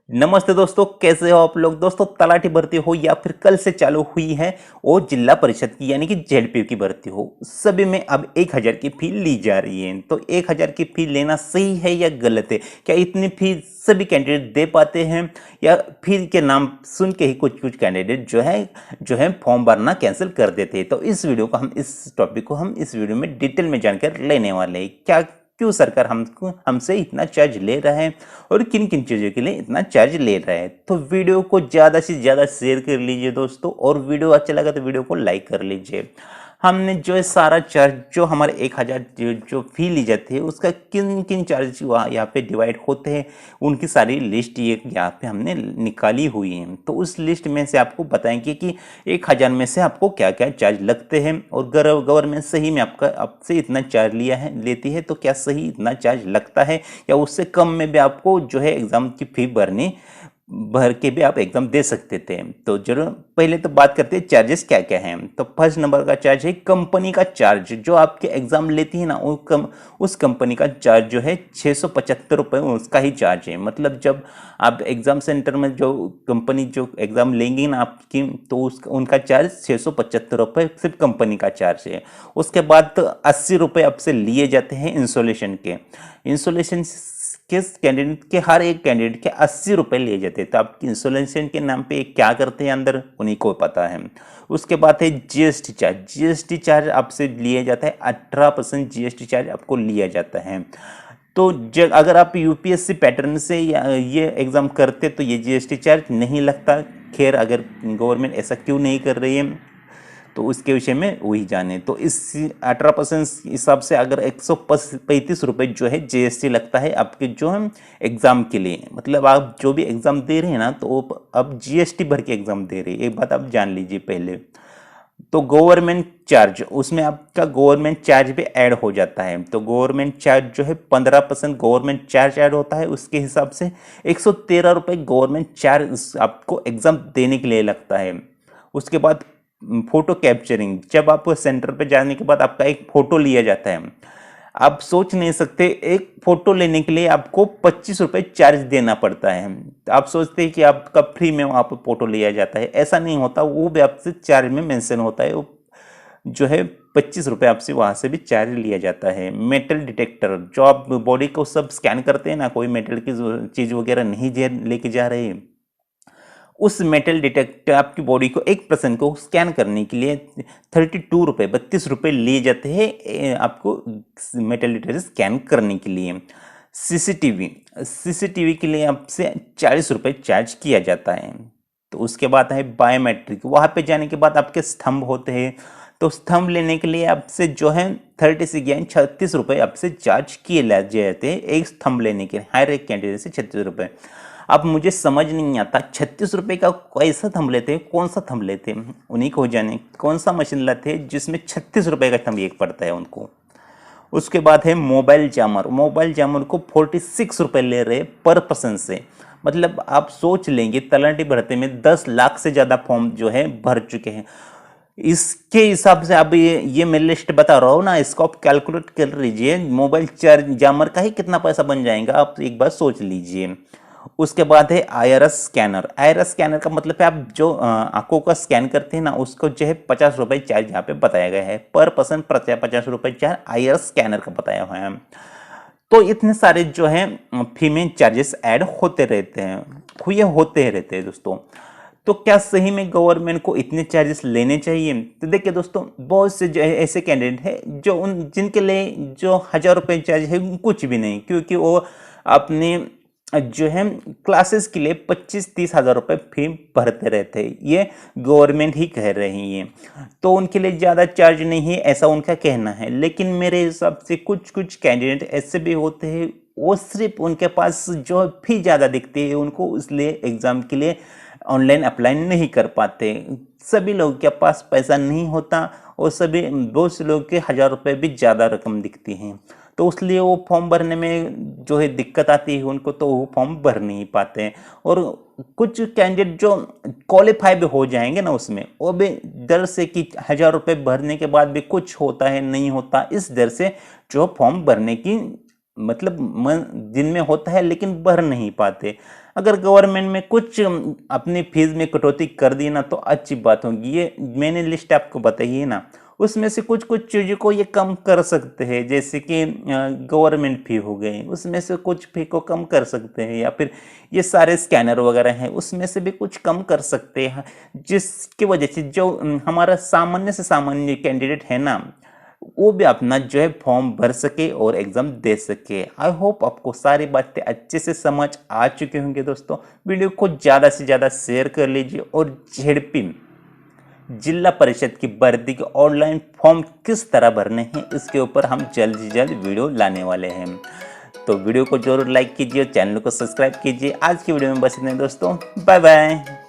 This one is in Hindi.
नमस्ते दोस्तों, कैसे हो आप लोग। दोस्तों, तलाठी भर्ती हो या फिर कल से चालू हुई है और जिला परिषद की यानी कि जेडपी की भर्ती हो, सभी में अब 1,000 की फी ली जा रही है। तो 1,000 की फी लेना सही है या गलत है? क्या इतनी फी सभी कैंडिडेट दे पाते हैं या फी के नाम सुन के ही कुछ कुछ कैंडिडेट जो है फॉर्म भरना कैंसिल कर देते हैं। तो इस वीडियो को हम इस टॉपिक को हम इस वीडियो में डिटेल में जानकर लेने वाले हैं। क्या क्यों सरकार हमसे इतना चार्ज ले रहा है और किन किन चीज़ों के लिए इतना चार्ज ले रहा है। तो वीडियो को ज़्यादा से ज़्यादा शेयर कर लीजिए दोस्तों, और वीडियो अच्छा लगा तो वीडियो को लाइक कर लीजिए। हमने जो है सारा चार्ज जो हमारे 1,000 जो फी ली जाती है उसका किन किन चार्ज यहाँ पे डिवाइड होते हैं, उनकी सारी लिस्ट ये यहाँ पे हमने निकाली हुई है। तो उस लिस्ट में से आपको बताएंगे कि 1,000 में से आपको क्या क्या चार्ज लगते हैं, और गवर्नमेंट सही में आपसे इतना चार्ज लेती है तो क्या सही इतना चार्ज लगता है या उससे कम में भी आपको जो है एग्ज़ाम की फी भर के भी आप एग्जाम दे सकते थे। तो जरूर पहले तो बात करते हैं चार्जेस क्या क्या हैं। तो फर्स्ट नंबर का चार्ज है कंपनी का चार्ज। जो आपके एग्जाम लेती है ना उस कंपनी का चार्ज जो है 675 रुपये उसका ही चार्ज है। मतलब जब आप एग्जाम सेंटर में जो कंपनी जो एग्जाम लेंगी ना आपकी, तो उनका चार्ज 675 रुपये सिर्फ कंपनी का चार्ज है। उसके बाद तो 80 रुपये आपसे लिए जाते हैं इंस्टॉलेशन के। इंस्टॉलेशन कैंडिडेट के हर एक कैंडिडेट के 80 रुपये लिए जाते हैं। तो आपकी इंस्टॉलेशन के नाम पे क्या करते हैं अंदर, उन्हीं को पता है। उसके बाद है जीएसटी चार्ज। जीएसटी चार्ज आपसे लिया जाता है 18% जीएसटी चार्ज आपको लिया जाता है। तो जब अगर आप यूपीएससी पैटर्न से ये एग्ज़ाम करते तो ये जीएसटी चार्ज नहीं लगता। खैर, अगर गवर्नमेंट ऐसा क्यों नहीं कर रही है तो उसके विषय में वही जाने। तो इस 18% हिसाब से अगर 135 रुपये जो है जीएसटी लगता है आपके जो है एग्ज़ाम के लिए। मतलब आप जो भी एग्ज़ाम दे रहे हैं ना, तो अब जीएसटी भर के एग्ज़ाम दे रहे हैं, एक बात आप जान लीजिए पहले। तो गवर्नमेंट चार्ज, उसमें आपका गवर्नमेंट चार्ज भी ऐड हो जाता है। तो गवर्नमेंट चार्ज जो है 15% गवर्नमेंट चार्ज ऐड होता है। उसके हिसाब से 113 रुपये गवर्नमेंट चार्ज आपको एग्ज़ाम देने के लिए लगता है। उसके बाद फोटो कैप्चरिंग, जब आप सेंटर पे जाने के बाद आपका एक फ़ोटो लिया जाता है। आप सोच नहीं सकते, एक फ़ोटो लेने के लिए आपको 25 रुपये चार्ज देना पड़ता है। आप सोचते हैं कि आपका फ्री में वहाँ पर फ़ोटो लिया जाता है, ऐसा नहीं होता। वो भी आपसे चार्ज में मेंशन होता है। वो जो है 25 रुपये आपसे वहाँ से भी चार्ज लिया जाता है। मेटल डिटेक्टर, जो आप बॉडी को सब स्कैन करते हैं ना, कोई मेटल की चीज़ वगैरह नहीं लेके जा रहे, उस मेटल डिटेक्टर आपकी बॉडी को 1% को स्कैन करने के लिए 32 रुपये लिए जाते हैं आपको मेटल डिटेक्टर स्कैन करने के लिए। सीसीटीवी के लिए आपसे 40 रुपये चार्ज किया जाता है। तो उसके बाद है बायोमेट्रिक। वहाँ पे जाने के बाद आपके स्तंभ होते हैं, तो स्तंभ लेने के लिए आपसे जो है 36 यानी 36 रुपये आपसे चार्ज किए जाते हैं एक स्तंभ लेने के लिए। हर एक कैंडिडेट से 36 रुपये। अब मुझे समझ नहीं आता 36 रुपये का कैसा थंब लेते हैं, कौन सा थंब लेते हैं, उन्हीं को जाने। कौन सा मशीन लाते हैं जिसमें 36 रुपये का थंब एक पड़ता है उनको। उसके बाद है मोबाइल जामर। मोबाइल जामर को 46 रुपये ले रहे पर पर्सन से। मतलब आप सोच लेंगे, तलाटी भर्ती में 10 लाख से ज़्यादा फॉर्म जो है भर चुके हैं। इसके हिसाब से अब ये मैं लिस्ट बता रहा हूँ ना, इसको आप कैलकुलेट कर लीजिए। मोबाइल चार्ज जामर का ही कितना पैसा बन जाएगा, आप एक बार सोच लीजिए। उसके बाद है आईआरएस स्कैनर। आईआरएस स्कैनर का मतलब है आप जो आंखों का स्कैन करते हैं ना, उसको जो है 50 रुपये चार्ज यहाँ पे बताया गया है। पर पर्सन 50 रुपये चार्ज आईआरएस स्कैनर का बताया हुआ है। तो इतने सारे जो है फी में चार्जेस ऐड होते रहते हैं दोस्तों। तो क्या सही में गवर्नमेंट को इतने चार्जेस लेने चाहिए? तो देखिए दोस्तों, बहुत से जो है ऐसे कैंडिडेट हैं जो जिनके लिए जो 1,000 रुपये चार्ज है कुछ भी नहीं, क्योंकि वो अपने जो है क्लासेस के लिए 25-30 हज़ार रुपये फी भरते रहते हैं। ये गवर्नमेंट ही कह रही है, तो उनके लिए ज़्यादा चार्ज नहीं है ऐसा उनका कहना है। लेकिन मेरे हिसाब से कुछ कुछ कैंडिडेट ऐसे भी होते हैं, वो सिर्फ उनके पास जो फी ज़्यादा दिखती है उनको, इसलिए एग्ज़ाम के लिए ऑनलाइन अप्लाई नहीं कर पाते। सभी लोगों के पास पैसा नहीं होता, और बहुत से लोगों के 1,000 रुपये भी ज़्यादा रकम दिखती हैं। तो इसलिए वो फॉर्म भरने में जो है दिक्कत आती है उनको, तो वो फॉर्म भर नहीं पाते हैं। और कुछ कैंडिडेट जो क्वालिफाई भी हो जाएंगे ना उसमें, वो भी डर से कि 1,000 रुपये भरने के बाद भी कुछ होता है नहीं होता, इस डर से जो फॉर्म भरने की मतलब मन जिनमें होता है लेकिन भर नहीं पाते। अगर गवर्नमेंट में कुछ अपनी फीस में कटौती कर दी ना तो अच्छी बात होगी। ये मैंने लिस्ट आपको बताई है ना, उसमें से कुछ कुछ चीज़ों को ये कम कर सकते हैं, जैसे कि गवर्नमेंट फी हो गई उसमें से कुछ फी को कम कर सकते हैं, या फिर ये सारे स्कैनर वगैरह हैं उसमें से भी कुछ कम कर सकते हैं, जिसकी वजह से जो हमारा सामान्य से सामान्य कैंडिडेट है ना वो भी अपना जो है फॉर्म भर सके और एग्जाम दे सके। आई होप आपको सारी बातें अच्छे से समझ आ चुके होंगे दोस्तों। वीडियो को ज़्यादा से ज़्यादा शेयर कर लीजिए और झेडपी जिला परिषद की भर्ती के ऑनलाइन फॉर्म किस तरह भरने हैं इसके ऊपर हम जल्द से जल्द वीडियो लाने वाले हैं। तो वीडियो को जरूर लाइक कीजिए और चैनल को सब्सक्राइब कीजिए। आज की वीडियो में बस इतना दोस्तों, बाय बाय।